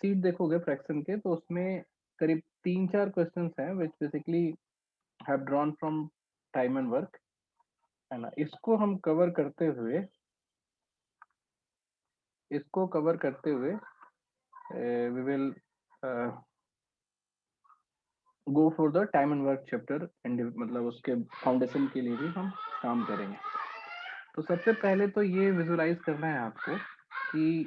Seat देखोगे fraction के तो उसमें करीब 3-4 क्वेश्चंस हैं which basically have drawn from time and work, है ना? इसको कवर करते हुए we will go for the time and work chapter and मतलब उसके फाउंडेशन के लिए भी हम काम करेंगे। तो सबसे पहले तो ये विजुअलाइज करना है आपको कि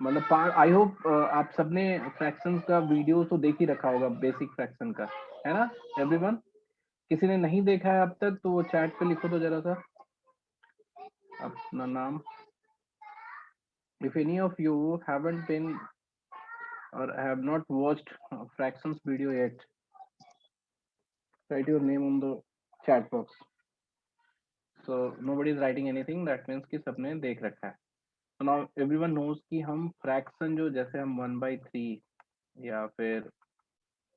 मतलब पार्ट आई होप आप सबने फ्रैक्शंस का वीडियो तो देख ही रखा होगा बेसिक फ्रैक्शन का, है ना एवरीवन? किसी ने नहीं देखा है अब तक तो वो चैट पे लिखो तो जरा सा अपना नाम। If any of you haven't been or have not watched fractions video yet, write your name on the chat box. So nobody is writing anything, that means कि सबने देख रखा है। So now everyone knows कि हम fraction जो जैसे हम 1/3 या फिर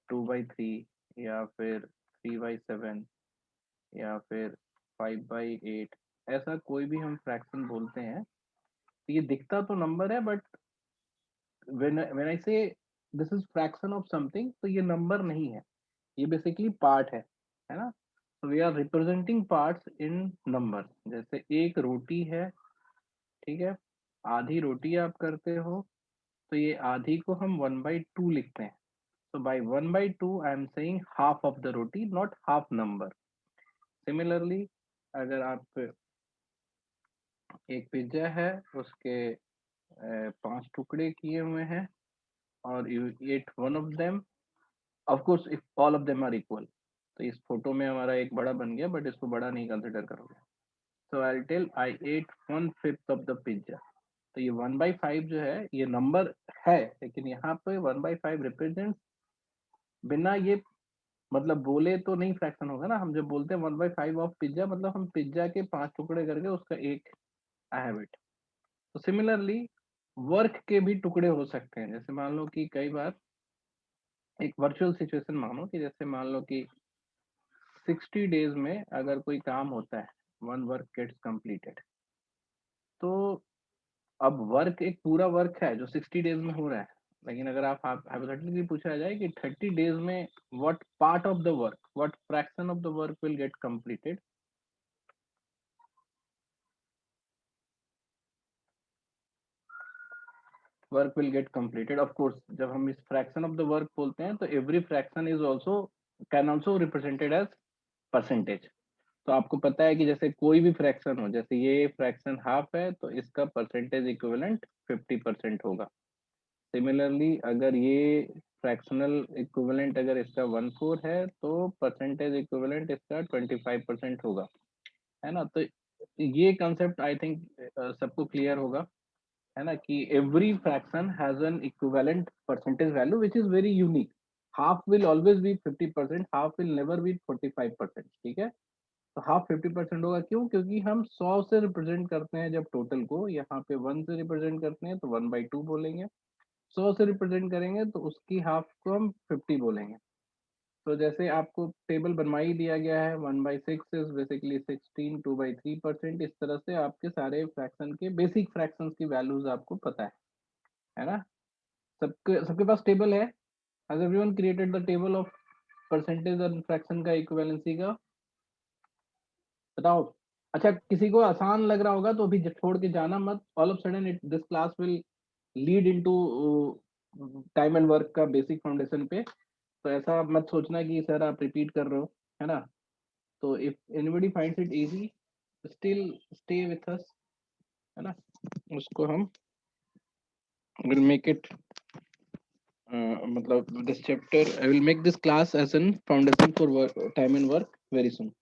2/3 या फिर 3/7 या फिर 5/8 ऐसा कोई भी हम फ्रैक्शन बोलते हैं तो ये दिखता तो नंबर है बट व्हेन आई से this is fraction of something तो ये नंबर नहीं है, ये बेसिकली पार्ट है ना? तो we are representing parts in number. जैसे एक रोटी है, ठीक है, आधी रोटी आप करते हो तो ये आधी को हम 1/2 लिखते हैं। So by 1/2 I am saying half of the roti, not half number. Similarly, अगर आप एक पिज्जा है उसके 5 टुकड़े किए हुए हैं और you ate one of them, of course if all of them are equal, तो इस फोटो में हमारा एक बड़ा बन गया बट इसको बड़ा नहीं कंसिडर करोगे। So I'll tell I ate 1/5 of the pizza. तो ये 1/5 जो है ये नंबर है लेकिन यहाँ पे 1/5 रिप्रेजेंट बिना ये मतलब बोले तो नहीं फ्रैक्शन होगा ना। हम जब बोलते हैं 1/5 ऑफ पिज्जा मतलब हम पिज्जा के 5 टुकड़े करके उसका एक आई हैव इट। तो सिमिलरली वर्क के भी टुकड़े हो सकते हैं। जैसे मान लो कि कई बार एक वर्चुअल सिचुएशन मानो कि जैसे मान लो कि 60 डेज में अगर कोई काम होता है, वन वर्क गेट्स कंप्लीटेड, तो अब वर्क एक पूरा वर्क है जो 60 डेज में हो रहा है। लेकिन अगर आप हाइपोथेटिकली पूछा जाए कि 30 डेज में what part of the work, what fraction of the work will get completed, work will get completed. Of course जब हम इस फ्रैक्शन ऑफ द वर्क बोलते हैं तो every fraction is also can also represented as percentage. तो आपको पता है कि जैसे कोई भी फ्रैक्शन हो, जैसे ये फ्रैक्शन हाफ है तो इसका परसेंटेज इक्विवेलेंट 50% होगा। सिमिलरली अगर ये फ्रैक्शनल इक्विवेलेंट अगर इसका 1/4 है तो परसेंटेज इक्विवेलेंट इसका 25% होगा, है ना? तो ये कंसेप्ट आई थिंक सबको क्लियर होगा, है ना, कि every fraction has an equivalent percentage value which is very unique. Half will always be 50%, half will never be 45%, ठीक है? तो हाफ 50% होगा, क्यों? क्योंकि हम 100 से रिप्रेजेंट करते हैं जब टोटल को, यहाँ पे 1 से रिप्रेजेंट करते हैं तो 1/2 बोलेंगे, 100 से रिप्रेजेंट करेंगे तो उसकी हाफ को हम 50 बोलेंगे। तो जैसे आपको टेबल बनवा ही दिया गया है, 1/6 इज बेसिकली 16, 2/3%, इस तरह से आपके सारे फ्रैक्शन के बेसिक फ्रैक्शंस की वैल्यूज आपको पता है ना? सबके सबके पास टेबल है? Has everyone created the table of percentage और फ्रैक्शन का इक्विवेलेंसी का? बताओ। अच्छा, किसी को आसान लग रहा होगा तो अभी छोड़ के जाना मत, all of sudden it this class will lead into time and work का बेसिक फाउंडेशन पे। तो ऐसा मत सोचना कि सर आप रिपीट कर रहे हो, है ना? तो if anybody finds it easy still stay with us, है ना? उसको हम विल मेक इट मतलब this chapter I will make this class as an foundation for time and work very soon.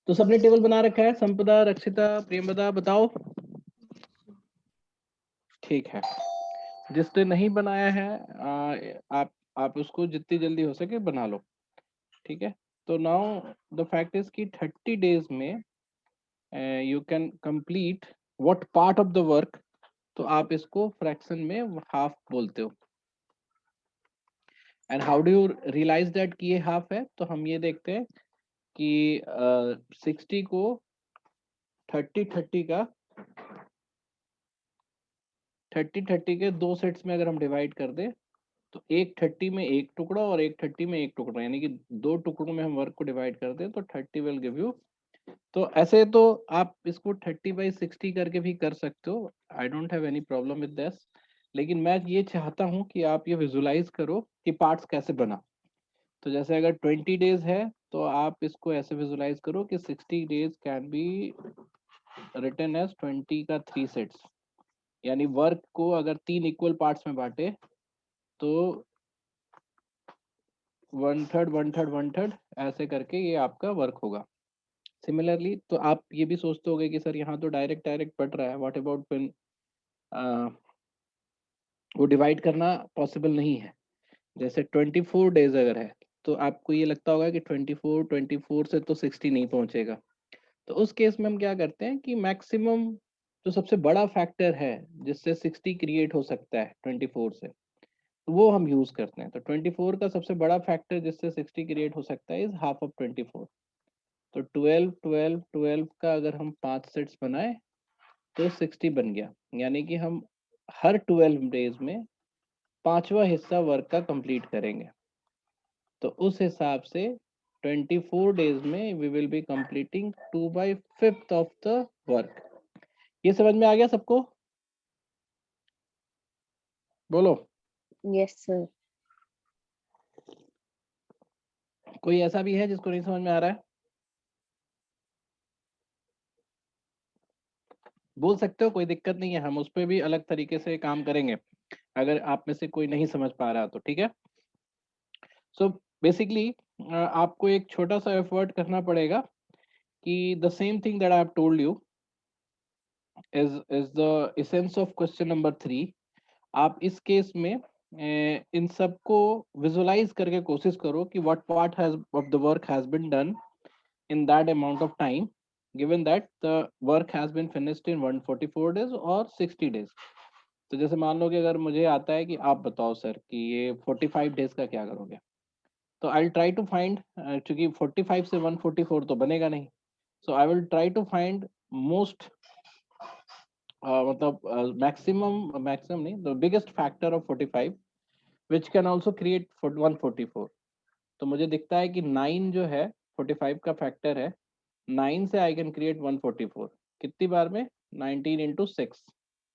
तो सबने टेबल बना रखा है? संपदा, रक्षिता, प्रियंवदा बताओ। ठीक है। जिसने नहीं बनाया है आप उसको जितनी जल्दी हो सके बना लो, ठीक है? तो नाउ द फैक्ट इज कि 30 डेज में you can complete what part of the work, तो आप इसको फ्रैक्शन में हाफ बोलते हो। And how do you realise that कि ये हाफ है? तो हम ये देखते हैं कि 60 को 30 का 30 30 के 2 सेट्स में अगर हम डिवाइड कर दें तो एक 30 में एक टुकड़ा और एक 30 में एक टुकड़ा, यानी कि 2 टुकड़ों में हम वर्क को डिवाइड कर दें तो 30 विल गिव यू। तो ऐसे तो आप इसको 30/60 करके भी कर सकते हो, I don't have any problem with this. लेकिन मैं ये चाहता हूँ कि आप ये विजुलाइज करो कि पार्ट्स कैसे बना। तो जैसे अगर 20 डेज है तो आप इसको ऐसे विजुलाइज करो कि 60 days can be written as 20 का 3 सेट्स, यानी वर्क को अगर 3 इक्वल पार्ट्स में बांटे तो 1/3 1/3 1/3 ऐसे करके ये आपका वर्क होगा। सिमिलरली तो आप ये भी सोचते होगे कि सर यहाँ तो डायरेक्ट डायरेक्ट बढ़ रहा है, व्हाट अबाउट व्हेन वो डिवाइड करना पॉसिबल नहीं है। जैसे 24 डेज अगर है तो आपको ये लगता होगा कि 24 से तो 60 नहीं पहुंचेगा। तो उस केस में हम क्या करते हैं कि मैक्सिमम जो सबसे बड़ा फैक्टर है जिससे 60 क्रिएट हो सकता है 24 से, तो वो हम यूज करते हैं। तो 24 का सबसे बड़ा फैक्टर जिससे 60 क्रिएट हो सकता है इज हाफ ऑफ 24। तो 12 12 12 का अगर हम 5 सेट्स बनाए तो 60 बन गया, यानी कि हम हर 12 डेज में पांचवा हिस्सा वर्क का कंप्लीट करेंगे। तो उस हिसाब से 24 डेज में we will be completing 2/5 of the work. ये समझ में आ गया सबको? बोलो। Yes sir. कोई ऐसा भी है जिसको नहीं समझ में आ रहा है? बोल सकते हो, कोई दिक्कत नहीं है, हम उस पर भी अलग तरीके से काम करेंगे अगर आप में से कोई नहीं समझ पा रहा तो। ठीक है, सो बेसिकली आपको एक छोटा सा एफर्ट करना पड़ेगा कि the same thing that I have told you is the essence of question number 3। आप इस केस में इन सबको विजुलाइज करके कोशिश करो कि what part has of the work has been done in that amount of time, given that the work has been finished in 144 days or 60 days। तो जैसे मान लो कि अगर मुझे आता है कि आप बताओ सर कि ये 45 डेज का क्या करोगे, तो I will try to find, क्योंकि 45 से 144 तो बनेगा नहीं, so I will try to find most मतलब मैक्सिमम मैक्सिमम नहीं, the biggest factor of 45 which can also create 144। तो मुझे दिखता है कि 9 जो है 45 का फैक्टर है, 9 से आई कैन क्रिएट 144। कितनी बार में? 19 इंटू 6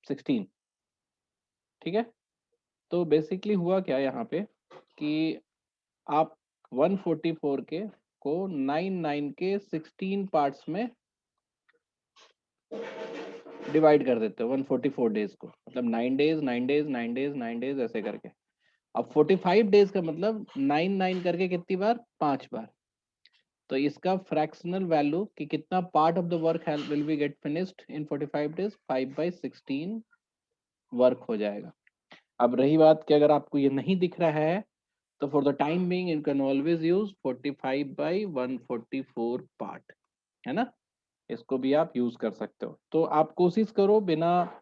16। ठीक है, तो बेसिकली हुआ क्या यहाँ पे कि आप 144 के को 9 के 16 पार्ट्स में डिवाइड कर देते हो 144 डेज को, मतलब 9 डेज 9 डेज 9 डेज 9 डेज ऐसे करके। अब 45 डेज का मतलब 9 9 करके कितनी बार? 5 बार। तो इसका फ्रैक्शनल वैल्यू कि कितना part of the work will be gate finished in 45 days, 5/16 work हो जाएगा। अब रही बात कि अगर आपको ये नहीं दिख रहा है तो for the time being you can always use 45/144 part, है ना? इसको भी आप यूज कर सकते हो। तो आप कोशिश करो बिना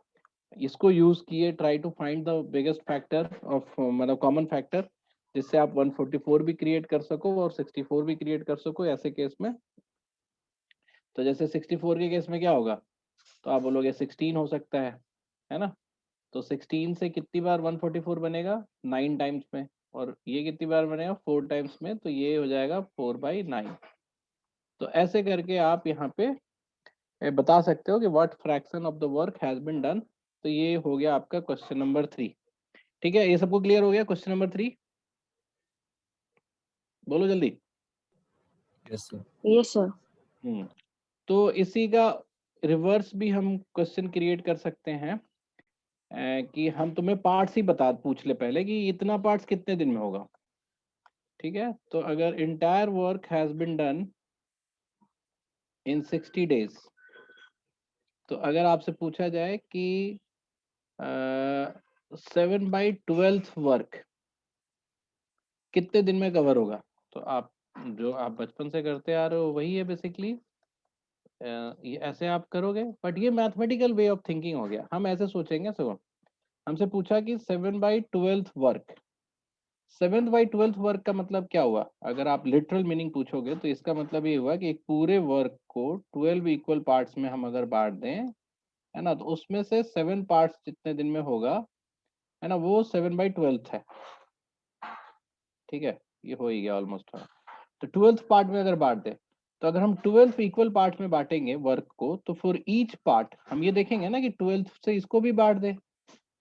इसको यूज किए, try to find the biggest factor of मतलब कॉमन फैक्टर, जिससे आप 144 भी क्रिएट कर सको और 64 भी क्रिएट कर सको ऐसे केस में। तो जैसे 64 के केस में क्या होगा, तो आप बोलोगे 16 हो सकता है ना? तो 16 से कितनी बार 144 बनेगा? 9 टाइम्स में। और ये कितनी बार बनेगा? 4 टाइम्स में। तो ये हो जाएगा 4/9। तो ऐसे करके आप यहाँ पे बता सकते हो कि what fraction of the work has been done. तो ये हो गया आपका क्वेश्चन नंबर 3। ठीक है, ये सबको क्लियर हो गया क्वेश्चन नंबर 3? बोलो जल्दी। Yes sir. Yes sir. तो इसी का रिवर्स भी हम क्वेश्चन क्रिएट कर सकते हैं कि हम तुम्हें पार्ट्स ही बता पूछ ले पहले कि इतना पार्ट्स कितने दिन में होगा। ठीक है, तो अगर entire work has been done in 60 days, तो अगर आपसे पूछा जाए कि 7/12 वर्क कितने दिन में कवर होगा, तो आप जो आप बचपन से करते आ रहे हो वही है बेसिकली। ये ऐसे आप करोगे, बट ये मैथमेटिकल वे ऑफ थिंकिंग हो गया। हम ऐसे सोचेंगे, सो हमसे पूछा कि 7/12 वर्क, 7/12 वर्क का मतलब क्या हुआ? अगर आप लिटरल मीनिंग पूछोगे तो इसका मतलब ये हुआ कि एक पूरे वर्क को 12 इक्वल पार्ट्स में हम अगर बांट दें है ना, तो उसमें से 7 पार्ट्स जितने दिन में होगा, है ना, वो 7/12 है। ठीक है, ये हो ही गया ऑलमोस्ट। तो 12th पार्ट में अगर बांट दे, तो अगर हम 12 इक्वल पार्ट में बांटेंगे वर्क को, तो फॉर ईच पार्ट हम ये देखेंगे ना कि 12 से इसको भी बांट दे।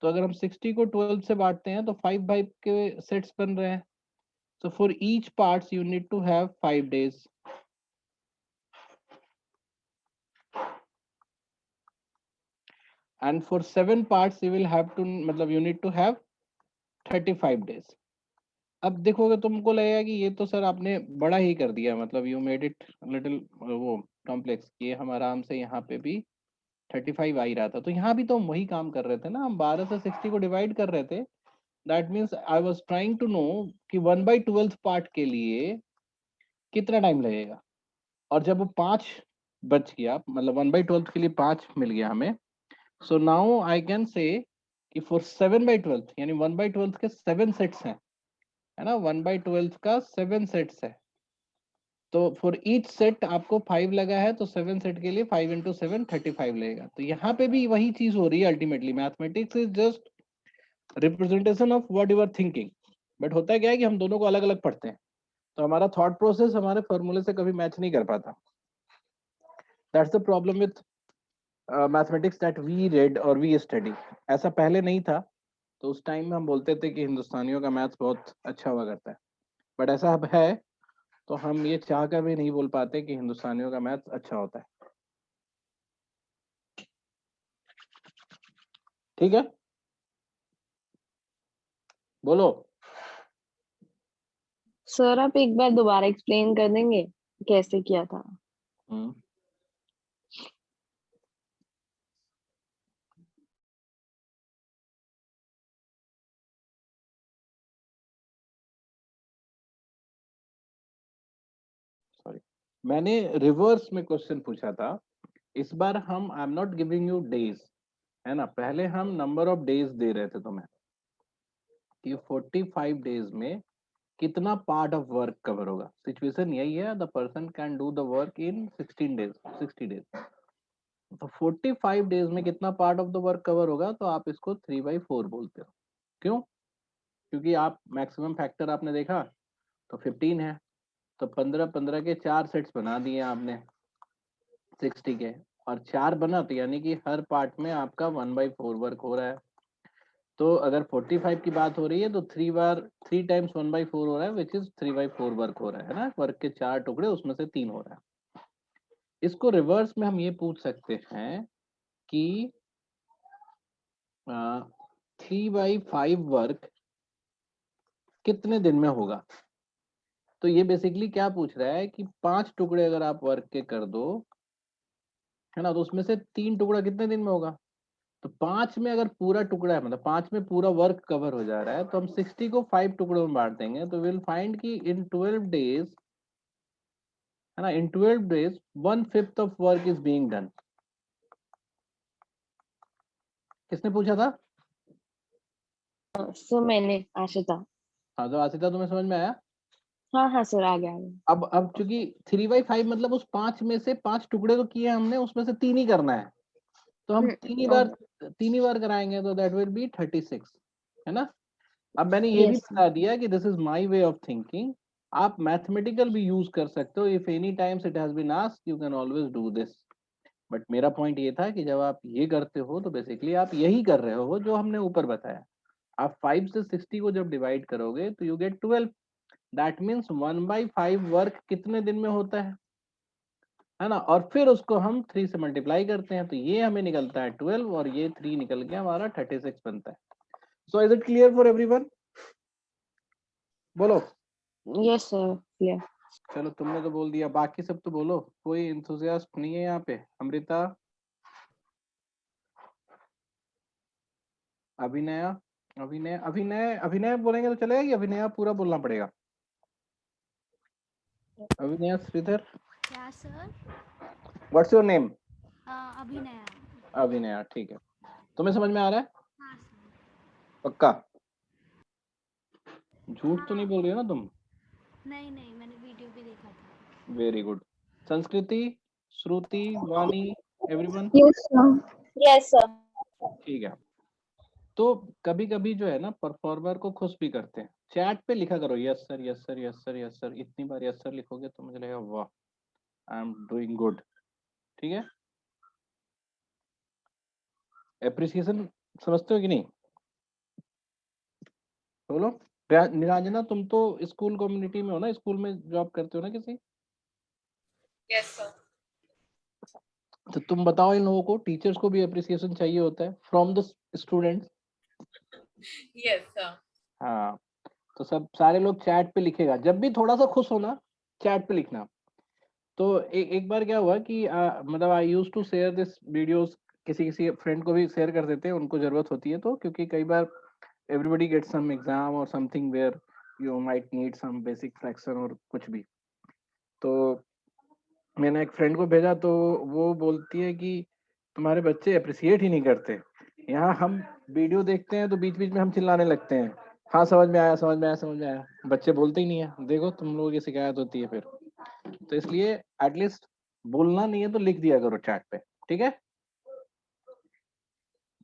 तो अगर हम 60 को 12 से बांटते हैं तो 5 के सेट्स बन रहे हैं। So for each parts you need to have 5 days. And for 7 parts you will have to, मतलब you need to have 35 days. अब देखोगे तुमको लगेगा कि ये तो सर आपने बड़ा ही कर दिया, मतलब यू मेड इट लिटिल वो कॉम्प्लेक्स। ये हम आराम से यहाँ पे भी 35 आ ही रहा था। तो यहाँ भी तो हम वही काम कर रहे थे ना, हम 12 से 60 को डिवाइड कर रहे थे। That means I was trying to know कि 1/12 पार्ट के लिए कितना टाइम लगेगा। और जब वो 5 बच गया, मतलब 1/12 के लिए 5 मिल गया हमें, so now I can say कि फॉर 7/12 यानी 1/12 के 7 सेट्स हैं, है ना, 1/12 का 7 सेट्स है। तो फॉर ईच सेट आपको 5 लगा है, तो 7 सेट के लिए 5 × 7 35 लगेगा। तो यहाँ पे भी वही चीज हो रही है ultimately. Mathematics is just representation of what you are thinking. But होता है क्या है कि हम दोनों को अलग अलग पढ़ते हैं, तो हमारा थॉट प्रोसेस हमारे फॉर्मूले से कभी मैच नहीं कर पाता। That's the problem with mathematics that we read और वी स्टडी। ऐसा पहले नहीं था, तो उस टाइम में हम बोलते थे कि हिंदुस्तानियों का मैथ्स बहुत अच्छा हुआ करता है। बट ऐसा अब है, तो हम ये चाह कर भी नहीं बोल पाते कि हिंदुस्तानियों का मैथ्स अच्छा होता है। ठीक है, बोलो। सर आप एक बार दोबारा एक्सप्लेन कर देंगे कैसे किया था? सॉरी, मैंने रिवर्स में क्वेश्चन पूछा था। इस बार हम I am not giving you days, है ना। पहले हम नंबर ऑफ डेज दे रहे थे तुम्हें कि 45 डेज में कितना पार्ट ऑफ वर्क कवर होगा। सिचुएशन यही है, the person can do the work in 16 days, 60 days. तो 45 डेज में कितना part of the work cover होगा, तो आप इसको 3/4 बोलते हो। क्यों? क्योंकि आप मैक्सिमम फैक्टर आपने देखा तो 15 है, तो 15 के 4 सेट्स बना दिए आपने 60 के, और 4 बना, तो यानी कि हर पार्ट में आपका 1/4 वर्क हो रहा है। तो अगर 45 की बात हो रही है, तो 3 टाइम्स 1/4 हो रहा है, विच इज 3/4 वर्क हो रहा है ना। वर्क के 4 टुकड़े, उसमें से 3 हो रहा है। इसको रिवर्स में हम ये पूछ सकते हैं कि 3/5 वर्क कितने दिन में होगा। तो ये बेसिकली क्या पूछ रहा है कि 5 टुकड़े अगर आप वर्क के कर दो, है ना, तो उसमें से 3 टुकड़ा कितने दिन में होगा। तो 5 में अगर पूरा टुकड़ा है, मतलब 5 में पूरा वर्क कवर हो जा रहा है, तो हम 60 को 5 टुकड़ों में बांट देंगे, तो विल फाइंड कि इन 12 डेज, है ना, इन 12 days 1/5 of work is being done. किसने पूछा था? सर मैंने आशिता। हाँ, तो आसिता तुम्हें समझ में आया? हाँ हाँ सर, आ गया। अब चूंकि 3/5 मतलब उस 5 में से 5 टुकड़े तो किए हमने, उसमें से 3 ही करना है, तो हम 3 ही बार कराएंगे, तो दैट विल बी 36, है ना। अब मैंने ये भी यस बता दिया कि this is my way of thinking. आप मैथमेटिकल भी यूज कर सकते हो। If any times it has been asked, you can always do this. But मेरा पॉइंट ये था कि जब आप ये करते हो, तो बेसिकली आप यही कर रहे हो जो हमने ऊपर बताया। आप 5 से 60 को जब डिवाइड करोगे, तो you get 12। That means 1/5 work कितने दिन में होता है ना। और फिर उसको हम 3 से मल्टीप्लाई करते हैं, तो ये हमें निकलता है 12, और ये 3 निकल के हमारा 36 बनता है। So is it clear for everyone? बोलो। Yes sir, clear. चलो, तुमने तो बोल दिया, बाकी सब तो बोलो। कोई इंथुजियास्ट नहीं है यहाँ पे? अमृता, अभिनय, अभिनय अभिनय अभिनय बोलेंगे तो चलेगा कि अभिनय पूरा बोलना पड़ेगा? अभिनय श्रीधर, क्या सर? What's your name? अभिनय। अभिनय, ठीक है। तुम्हें समझ में आ रहा है? हाँ सर। पक्का? झूठ तो हाँ। नहीं बोल रही हो ना तुम? नहीं नहीं, मैंने वीडियो भी देखा था। Very good. Sanskriti, Shruti, Vani, everyone? Yes, sir. Yes sir. ठीक है, तो कभी कभी जो है ना परफॉर्मर को खुश भी करते हैं। चैट पे लिखा करो yes sir yes sir yes sir yes sir, इतनी बार यस सर लिखोगे तो मुझे लगेगा वाह आई एम डूइंग गुड। ठीक है, एप्रिसिएशन समझते हो कि नहीं? बोलो। निरंजना तुम तो स्कूल कम्युनिटी में हो ना, स्कूल में जॉब करते हो ना किसी? Yes sir. तो तुम बताओ इन लोगों को, टीचर्स को भी एप्रिसिएशन चाहिए होता है from the students. Yes sir. हाँ, तो सब सारे लोग चैट पे लिखेगा, जब भी थोड़ा सा खुश होना चैट पे लिखना। तो एक बार क्या हुआ कि मतलब I use to share this videos, किसी किसी फ्रेंड को भी शेयर कर देते हैं, उनको जरूरत होती है तो, क्योंकि कई बार एवरीबडी गेट सम एग्जाम और something where you might need some basic fraction और कुछ भी। तो मैंने एक फ्रेंड को भेजा तो वो बोलती है कि तुम्हारे बच्चे अप्रिसिएट ही नहीं करते, यहाँ हम वीडियो देखते हैं तो बीच बीच में हम चिल्लाने लगते हैं, हाँ समझ में आया समझ में आया समझ में आया, बच्चे बोलते ही नहीं है। देखो तुम लोगों की शिकायत होती है फिर। तो इसलिए एटलीस्ट बोलना नहीं है तो लिख दिया करो चैट पे, ठीक है?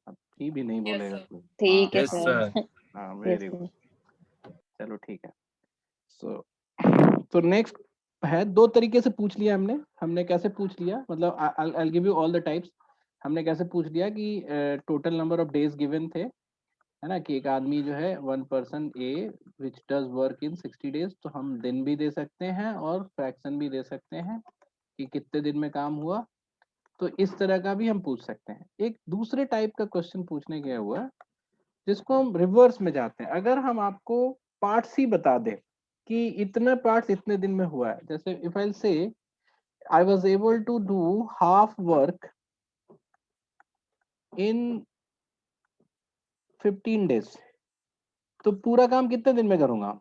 अब ही भी नहीं यस बोलेगा सर। कोई। ठीक है यस सर। सर। हाँ यस वेरी सर। गुड, चलो ठीक है। सो तो नेक्स्ट है, दो तरीके से पूछ लिया हमने। हमने कैसे पूछ लिया, मतलब I give you all the types. हमने कैसे पूछ लिया कि total number of days given थे, है ना, कि एक आदमी जो है one person A which does work in 60 days, तो हम दिन भी दे सकते हैं और फ्रैक्शन भी दे सकते हैं कि कितने दिन में काम हुआ। तो इस तरह का भी हम पूछ सकते हैं। एक दूसरे टाइप का क्वेश्चन पूछने गया हुआ जिसको हम रिवर्स में जाते हैं। अगर हम आपको पार्ट्स ही बता दें कि इतने पार्ट्स इतने दिन में हुआ है, जैसे if I say I was able to do half work in 15 days, तो पूरा काम कितने दिन में करूंगा?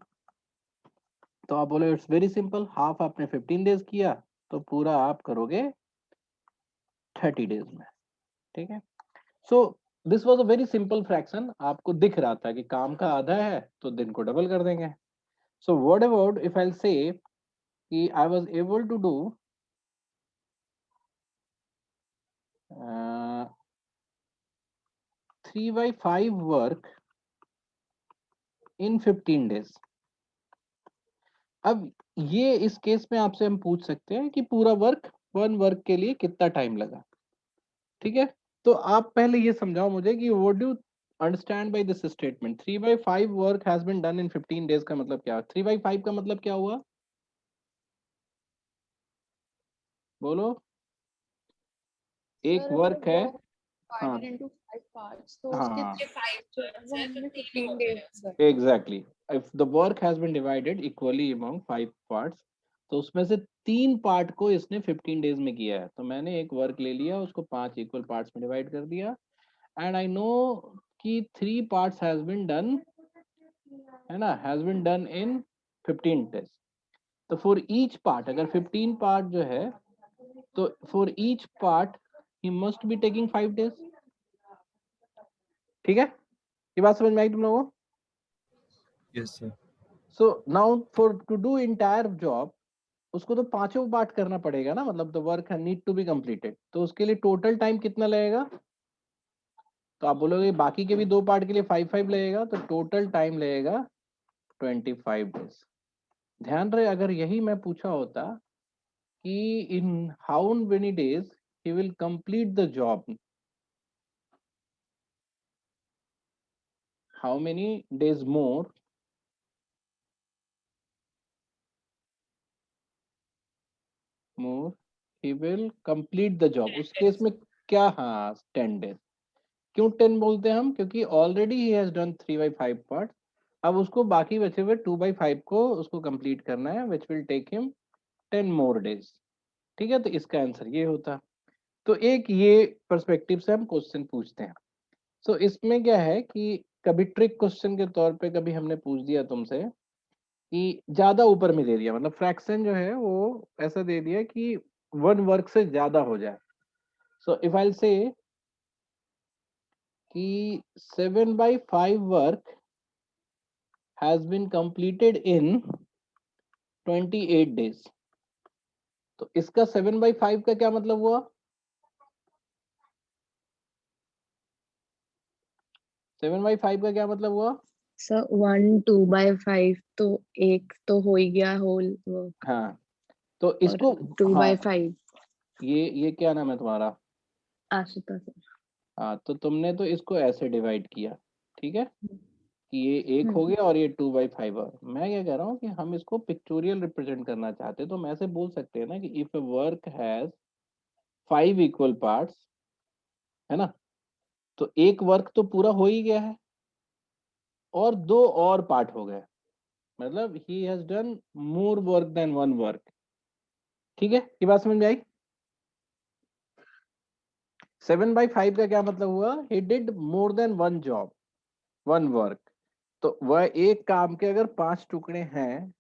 तो आप बोले इट्स वेरी सिंपल, हाफ आपने 15 डेज किया तो पूरा आप करोगे 30 डेज में। ठीक है, so this was a very simple fraction. आपको दिख रहा था कि काम का आधा है तो दिन को डबल कर देंगे। So what about if I say कि I was able to do 3/5 work in 15 days. अब ये इस केस में आपसे हम पूछ सकते हैं कि पूरा वर्क, वन वर्क के लिए कितना टाइम लगा। ठीक है, तो आप पहले ये समझाओ मुझे कि what do understand by this statement, 3/5 work has been done in 15 days का मतलब क्या? 3/5 का मतलब क्या हुआ? बोलो। एक सर वर्क है, हाँ divided into 5 parts, तो हाँ उसके हाँ ये 5 जो है पार्ट्स वो है तो हमने 3 हो 15 गए। डेज कर। Exactly, if the work has been divided equally among 5 parts, तो उसमें से 3 पार्ट को इसने 15 डेज में किया है। तो मैंने एक वर्क ले लिया, उसको 5 इक्वल पार्ट्स में डिवाइड कर दिया, एंड आई नो कि 3 पार्ट्स हैज बीन डन, है ना, has been done in 15 days. तो फॉर ईच पार्ट, अगर 15 पार्ट जो है तो for each part he must be taking 5 days. ठीक है, ये बात समझ में आई तुम लोगों को? Yes sir. So now for to do entire job, उसको तो पांचों पार्ट करना पड़ेगा ना, मतलब the work need to be completed, तो उसके लिए टोटल टाइम कितना लगेगा? तो आप बोलोगे बाकी के भी 2 पार्ट के लिए 5-5 लगेगा, तो टोटल टाइम लगेगा 25 डेज। ध्यान रहे, अगर यही मैं पूछा होता कि in how many days he will complete the job, how many days more he will complete the job, उस केस में क्या? हाँ 10 डेज। क्यों 10 बोलते हैं हम? क्योंकि already he has done 3/5 part, अब उसको बाकी बचे हुए 2/5 को उसको कंप्लीट करना है, which will take him 10 more days. ठीक है, तो इसका आंसर ये होता। तो एक ये पर्सपेक्टिव से हम क्वेश्चन पूछते हैं। सो इसमें क्या है कि कभी ट्रिक क्वेश्चन के तौर पे कभी हमने पूछ दिया तुमसे कि ज्यादा ऊपर में दे दिया, मतलब फ्रैक्शन जो है वो ऐसा दे दिया कि वन वर्क से ज्यादा हो जाए। सो इफ आई से कि 7/5 work has been completed in 28 days, तो इसका 7/5 का क्या मतलब हुआ? 7/5 का क्या मतलब हुआ? सर 1 2/5 तो एक तो हो ही गया होल वर्क, हाँ, तो और इसको 2/5 ये क्या नाम है तुम्हारा? आशिता सर। हाँ, तो तुमने तो इसको ऐसे डिवाइड किया, ठीक है, कि ये 1 हो हम्म गया और ये 2/5 और मैं क्या कह रहा हूँ कि हम इसको पिक्चोरियल रिप्रेजेंट करना चाहते हैं, तो हम ऐसे बोल सकते हैं ना कि if a work has 5 equal parts, है ना, तो एक वर्क तो पूरा हो ही गया है और 2 और पार्ट हो गए, मतलब he has done more work than 1 work. ठीक है, ये बात समझ में आई? 7/5 का क्या मतलब हुआ? He did more than 1 job, 1 work. तो वह एक काम के अगर 5 टुकड़े हैं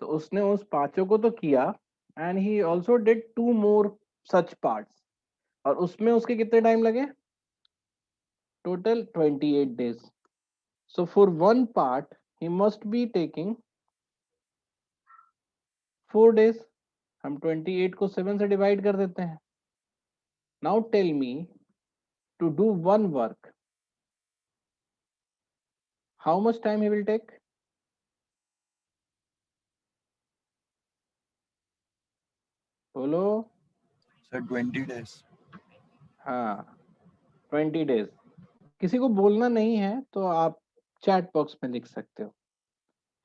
तो उसने उस पांचों को तो किया, and he also did 2 more such parts, और उसमें उसके कितने टाइम लगे? Total 28 days. So for 1 part he must be taking 4 days. हम 28 को 7 से डिवाइड कर देते हैं। Now tell me, to do 1 work how much time he will take? बोलो। Sir, 20 days. हाँ, 20 डेज। किसी को बोलना नहीं है तो आप चैट बॉक्स में लिख सकते हो,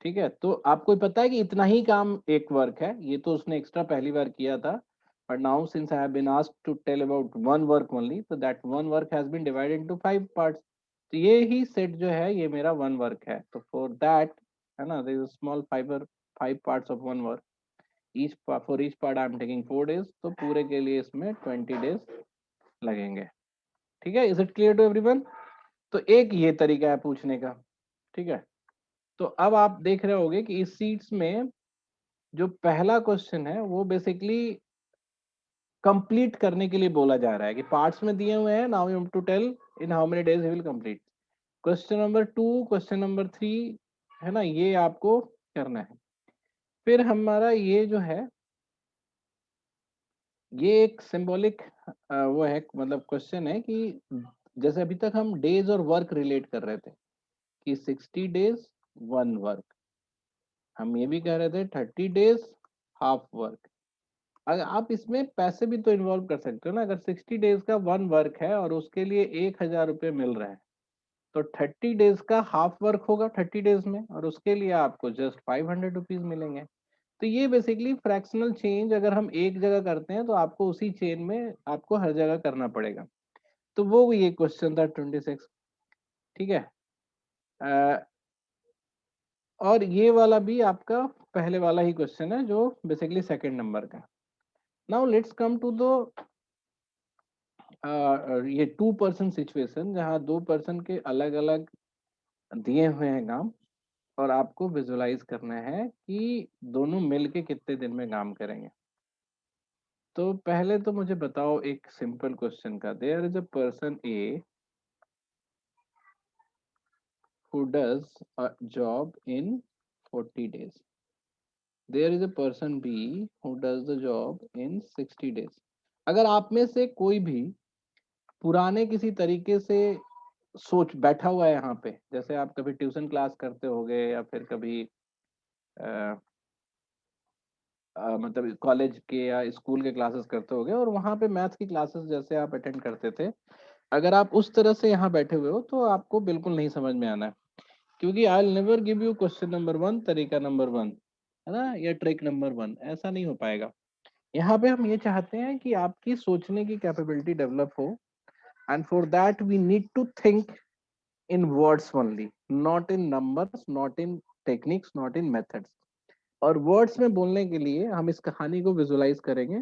ठीक है। तो आपको पता है कि इतना ही काम एक वर्क है, ये तो उसने एक्स्ट्रा पहली बार किया था, but now since I have been asked to tell about 1 work only, so that 1 work has been divided into 5 parts. तो ये ही सेट जो है ये मेरा 1 वर्क है, तो फॉर दैट, है ना, there is a small 5 parts of 1 work, each for each part I am taking 4 days, तो पूरे के लिए इसमें 20 डेज लगेंगे। ठीक है, is it clear to everyone? तो एक ये तरीका है पूछने का, ठीक है। तो अब आप देख रहे होगे कि इस सीट्स में जो पहला क्वेश्चन है वो बेसिकली कंप्लीट करने के लिए बोला जा रहा है कि पार्ट्स में दिए हुए हैं, now you have to tell in how many days he will complete. Question number 2, question number 3, है ना, ये आपको करना है। फिर हमारा ये जो है ये एक सिंबॉलिक वो है, मतलब क्वेश्चन है कि जैसे अभी तक हम डेज और वर्क रिलेट कर रहे थे कि 60 डेज 1 वर्क, हम ये भी कह रहे थे 30 डेज हाफ वर्क। अगर आप इसमें पैसे भी तो इन्वॉल्व कर सकते हो ना, अगर 60 डेज का 1 वर्क है और उसके लिए 1,000 रुपये मिल रहे हैं, तो 30 डेज का हाफ वर्क होगा 30 डेज में, और उसके लिए आपको जस्ट 500 रुपीज मिलेंगे। तो ये बेसिकली फ्रैक्शनल चेंज अगर हम एक जगह करते हैं तो आपको उसी चेन में आपको हर जगह करना पड़ेगा। तो वो ये क्वेश्चन था 26, ठीक है। अ, और ये वाला भी आपका पहले वाला ही क्वेश्चन है जो बेसिकली सेकंड नंबर का। Now let's come to the ये 2 पर्सन सिचुएशन, जहाँ 2 पर्सन के अलग अलग दिए हुए हैं काम, और आपको विजुलाइज करना है कि दोनों मिलके कितने दिन में काम करेंगे। तो पहले तो मुझे बताओ एक सिंपल क्वेश्चन का, there is a person A who does a job in 40 days. There is a person B who does the job in 60 days. अगर आप में से कोई भी पुराने किसी तरीके से सोच बैठा हुआ है यहाँ पे, जैसे आप कभी ट्यूशन क्लास करते होगे या फिर कभी मतलब कॉलेज के या स्कूल के क्लासेस करते होगे, और वहाँ पे मैथ्स की क्लासेस जैसे आप अटेंड करते थे, अगर आप उस तरह से यहाँ बैठे हुए हो तो आपको बिल्कुल नहीं समझ में आना है, क्योंकि I will never give you question number 1 तरीका नंबर 1, है ना, या ट्रिक नंबर 1, ऐसा नहीं हो पाएगा। यहाँ पे हम ये चाहते हैं कि आपकी सोचने की कैपेबिलिटी डेवलप हो, and for that we need to think in words only, not in numbers, not in techniques, not in methods. और वर्ड्स में बोलने के लिए हम इस कहानी को विजुलाइज करेंगे,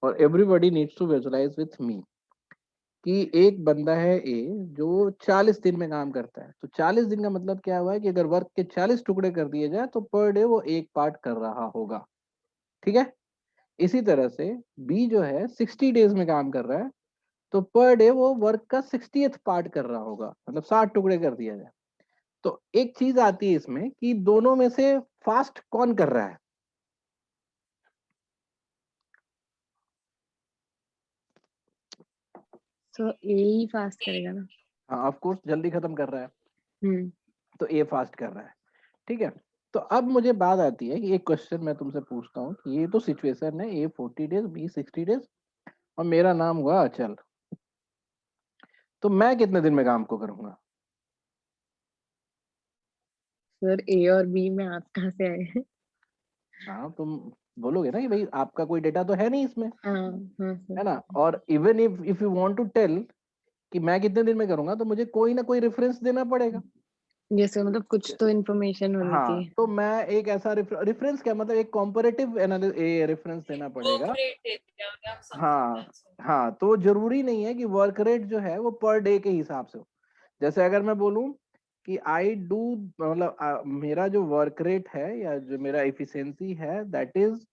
और everybody needs to visualise with me कि एक बंदा है ए जो 40 दिन में काम करता है। तो 40 दिन का मतलब क्या हुआ है कि अगर वर्क के 40 टुकड़े कर दिए जाए तो पर डे वो एक पार्ट कर रहा होगा, ठीक है। इसी तरह से बी जो है 60 डेज में काम कर रहा है, तो पर डे वो वर्क का 60th पार्ट कर रहा होगा, मतलब 60 टुकड़े कर दिया जाए। तो एक चीज आती है इसमें कि दोनों में से फास्ट कौन कर रहा है? तो ए ही फास्ट करेगा ना। हाँ, ऑफ कोर्स जल्दी खत्म कर रहा है। तो ए फास्ट कर रहा है, ठीक है। तो अब मुझे बात आती है कि एक क्वेश्चन मैं तुमसे पूछता हूँ कि ये तो सिचुएशन है, ए 40 डेज, बी 60 डेज और मेरा नाम हुआ अचल, तो मैं कितने दिन में काम को करूंगा? सर ए और बी में आप कहाँ से आए हैं? हाँ, तुम बोलोगे ना कि भाई आपका कोई डेटा तो है नहीं इसमें, हाँ हाँ सर। है ना। और even if you want to tell कि मैं कितने दिन में करूंगा, तो मुझे कोई ना कोई रेफरेंस देना पड़ेगा। जैसे मतलब कुछ तो इन्फॉर्मेशन होनी हाँ, चाहिए। तो मैं एक ऐसा रेफरेंस क्या मतलब एक कॉम्परेटिव रेफरेंस देना पड़ेगा। Work rate देते हैं आप something हाँ that's it. हाँ, तो जरूरी नहीं है कि वर्क रेट जो है वो पर डे के हिसाब से हो। जैसे अगर मैं बोलूं कि आई डू, मतलब मेरा जो वर्क रेट है या जो मेरा एफिशिएंसी है दैट इज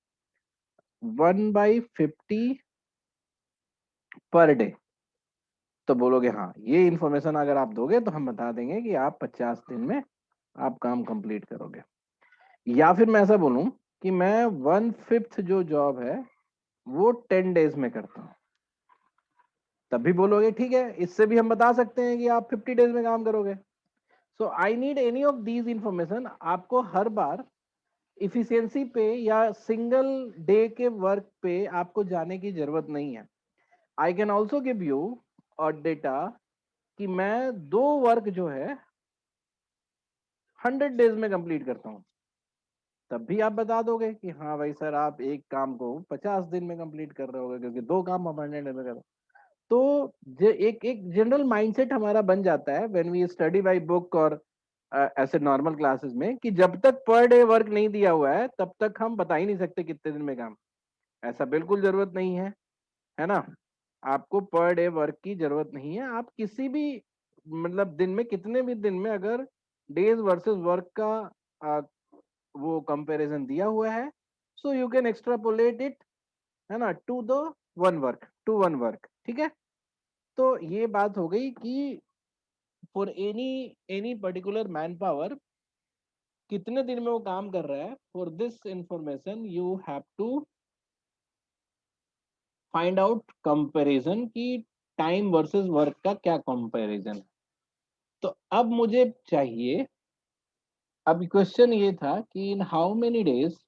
1/50 पर डे, तो बोलोगे हाँ, ये इंफॉर्मेशन अगर आप दोगे तो हम बता देंगे कि आप 50 दिन में आप काम कंप्लीट करोगे। या फिर मैं ऐसा बोलूं कि मैं 1/5 जो जॉब है वो 10 डेज में करता हूँ, तब भी बोलोगे ठीक है, इससे भी हम बता सकते हैं कि आप 50 डेज में काम करोगे। So I need any of these information. आपको हर बार इफिशियंसी पे या सिंगल डे के वर्क पे आपको जाने की जरूरत नहीं है। I can also give you और डेटा कि मैं 2 वर्क जो है 100 डेज में कंप्लीट करता हूँ, तब भी आप बता दोगे कि हाँ भाई सर आप एक काम को 50 दिन में कंप्लीट कर रहे होगे क्योंकि 2 काम आप 100 डेज में कर रहे हो। तो एक एक जनरल माइंडसेट हमारा बन जाता है when we study by book और ऐसे नॉर्मल क्लासेस में कि जब तक पर डे वर्क नहीं दिया हुआ है तब तक हम बता ही नहीं सकते कितने दिन में काम। ऐसा बिल्कुल जरूरत नहीं है ना। आपको पर डे वर्क की जरूरत नहीं है। आप किसी भी मतलब दिन में, कितने भी दिन में अगर डेज वर्सेस वर्क का वो कंपैरिजन दिया हुआ है, so you can extrapolate it, है ना, टू द वन वर्क, ठीक है। तो ये बात हो गई कि for any any particular man power कितने दिन में वो काम कर रहा है। For this information you have to find out comparison की टाइम वर्सेस वर्क का क्या कंपैरिजन है। तो अब मुझे चाहिए, अब क्वेश्चन ये था कि इन हाउ मेनी डेज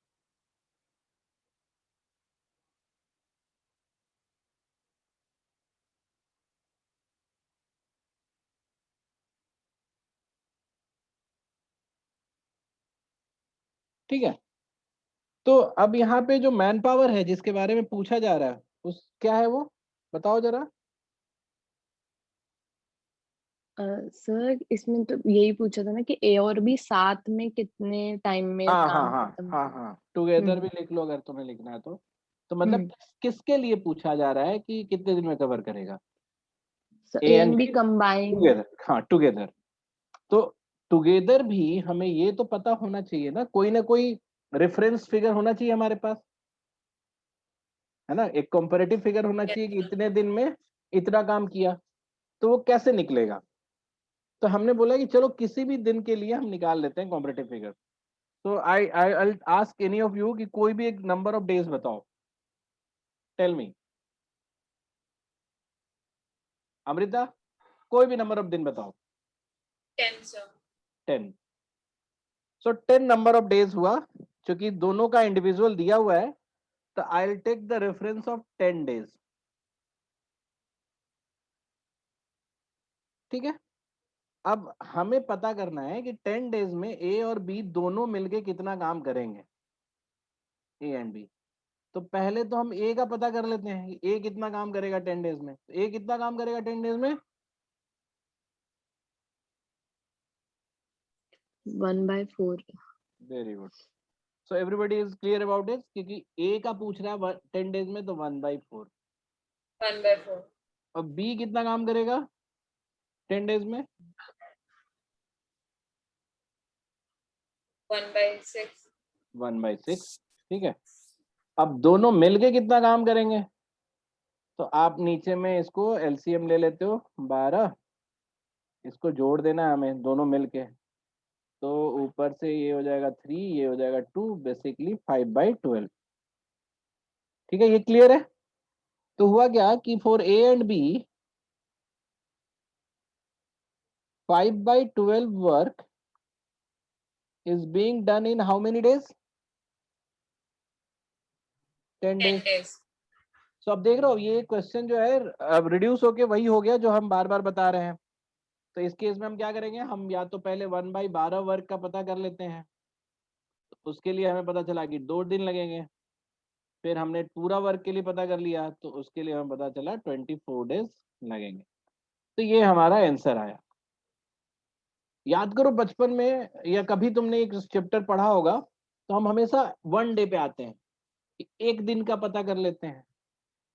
ठीक है। तो अब यहाँ पे जो मैन पावर है जिसके बारे में पूछा जा रहा है उस क्या है वो बताओ जरा। सर इसमें तो यही पूछा था ना कि ए और बी साथ में कितने टाइम में हाँ हाँ काम हाँ खत्म। हाँ हाँ, टुगेदर भी हम्म लिख लो अगर तुम्हें लिखना है तो मतलब हम्म। किसके लिए पूछा जा रहा है कि कितने दिन में कवर करेगा? So A A and and B B combined. Together, हाँ टुगेदर। तो टुगेदर भी हमें ये तो पता होना चाहिए ना कोई रेफरेंस फिगर होना चाहिए हमारे पास, है ना। एक कंपैरेटिव फिगर होना Yes, चाहिए कि sir. इतने दिन में इतना काम किया, तो वो कैसे निकलेगा? तो हमने बोला कि चलो किसी भी दिन के लिए हम निकाल लेते हैं कंपैरेटिव फिगर। तो I ask any of you कि कोई भी एक नंबर ऑफ डेज बताओ, टेल मी। अमृता, कोई भी नंबर ऑफ दिन बताओ। 10, sir. 10। So 10 number of days हुआ, क्योंकि दोनों का इंडिविजुअल दिया हुआ है, तो I will take the reference of 10 days, ठीक है। अब हमें पता करना है कि 10 डेज में ए और बी दोनों मिलके कितना काम करेंगे, ए एंड बी। तो पहले तो हम ए का पता कर लेते हैं कि ए कितना काम करेगा 10 डेज में। ए कितना काम करेगा 10 डेज में? 1/4। Very good. So everybody is clear about this, क्योंकि ए का पूछ रहा है 10 डेज में, तो 1/4। 1/4. और बी कितना काम करेगा 10 डेज में? 1/6. 1/6, ठीक है। अब दोनों मिलके कितना काम करेंगे? तो आप नीचे में इसको एलसीएम ले लेते हो 12, इसको जोड़ देना है हमें दोनों मिलके, तो ऊपर से ये हो जाएगा 3, ये हो जाएगा 2, बेसिकली 5/12, ठीक है। ये क्लियर है? तो हुआ क्या कि for A and B 5/12 work is being done in how many days? 10 10 days. days. सो अब देख रहे हो ये क्वेश्चन जो है अब रिड्यूस होके वही हो गया जो हम बार बार बता रहे हैं। तो इस केस में हम क्या करेंगे, हम या तो पहले 1/12 वर्क का पता कर लेते हैं, तो उसके लिए हमें पता चला कि 2 दिन लगेंगे। फिर हमने पूरा वर्क के लिए पता कर लिया, तो उसके लिए हमें पता चला 24 डेज लगेंगे। तो ये हमारा आंसर आया। याद करो बचपन में या कभी तुमने एक चैप्टर पढ़ा होगा, तो हम हमेशा 1 डे पे आते हैं, एक दिन का पता कर लेते हैं।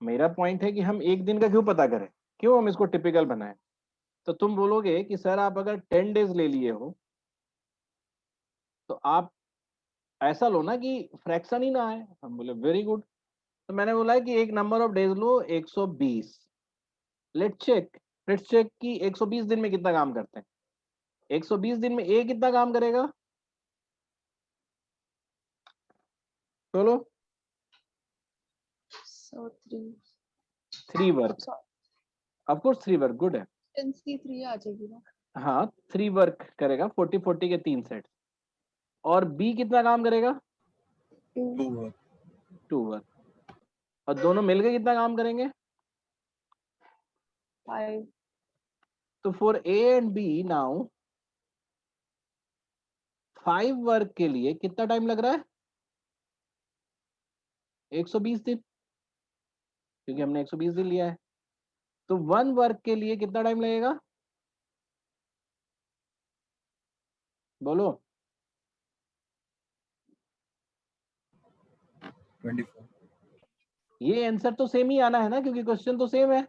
मेरा पॉइंट है कि हम एक दिन का क्यों पता करें, क्यों हम इसको टिपिकल बनाएं। तो तुम बोलोगे कि सर आप अगर 10 डेज ले लिए हो तो आप ऐसा लो ना कि फ्रैक्शन ही ना आए। हम बोले वेरी गुड। तो मैंने बोला है कि एक नंबर ऑफ डेज लो 120। लेट्स चेक कि 120 दिन में कितना काम करते हैं। 120 दिन में ए कितना काम करेगा, चलो। So 3 3 work, of course 3 work good है। इंस्टी 3 आ जाएगी ना। हाँ 3 वर्क करेगा, 40 के 3 सेट। और बी कितना काम करेगा, 2 2 work. 2 वर्क। और दोनों मिलकर कितना काम करेंगे, 5 तो for A and B now 5 work के लिए कितना टाइम लग रहा है, 120 दिन, क्योंकि हमने 120 दिन लिया है। तो 1 वर्क के लिए कितना टाइम लगेगा, बोलो। 24. ये आंसर तो सेम ही आना है ना, क्योंकि क्वेश्चन तो सेम है।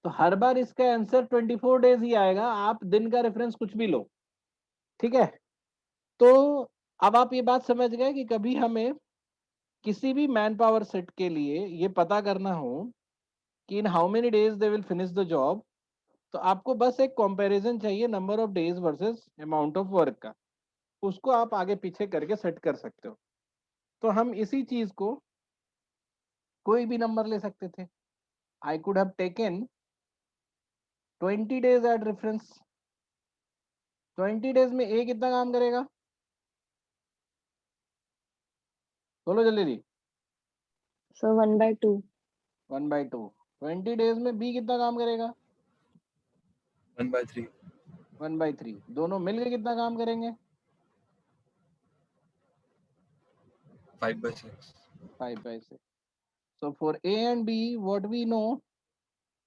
तो हर बार इसका आंसर 24 डेज ही आएगा, आप दिन का रेफरेंस कुछ भी लो, ठीक है। तो अब आप ये बात समझ गए कि कभी हमें किसी भी मैन पावर सेट के लिए ये पता करना हो कि in how many days they will finish the job, तो आपको बस एक कंपैरिजन चाहिए number of days versus amount of work का, उसको आप आगे पीछे करके सेट कर सकते हो। तो हम इसी चीज को कोई भी नंबर ले सकते थे। I could have taken 20 days at reference. 20 days में ए कितना काम करेगा, बोलो जल्दी जी। So 1/2 1/2। 20 डेज में बी कितना काम करेगा, 1/3. 1/3। दोनों मिलके कितना काम करेंगे, 5/6. 5/6। So for A and B, what we know,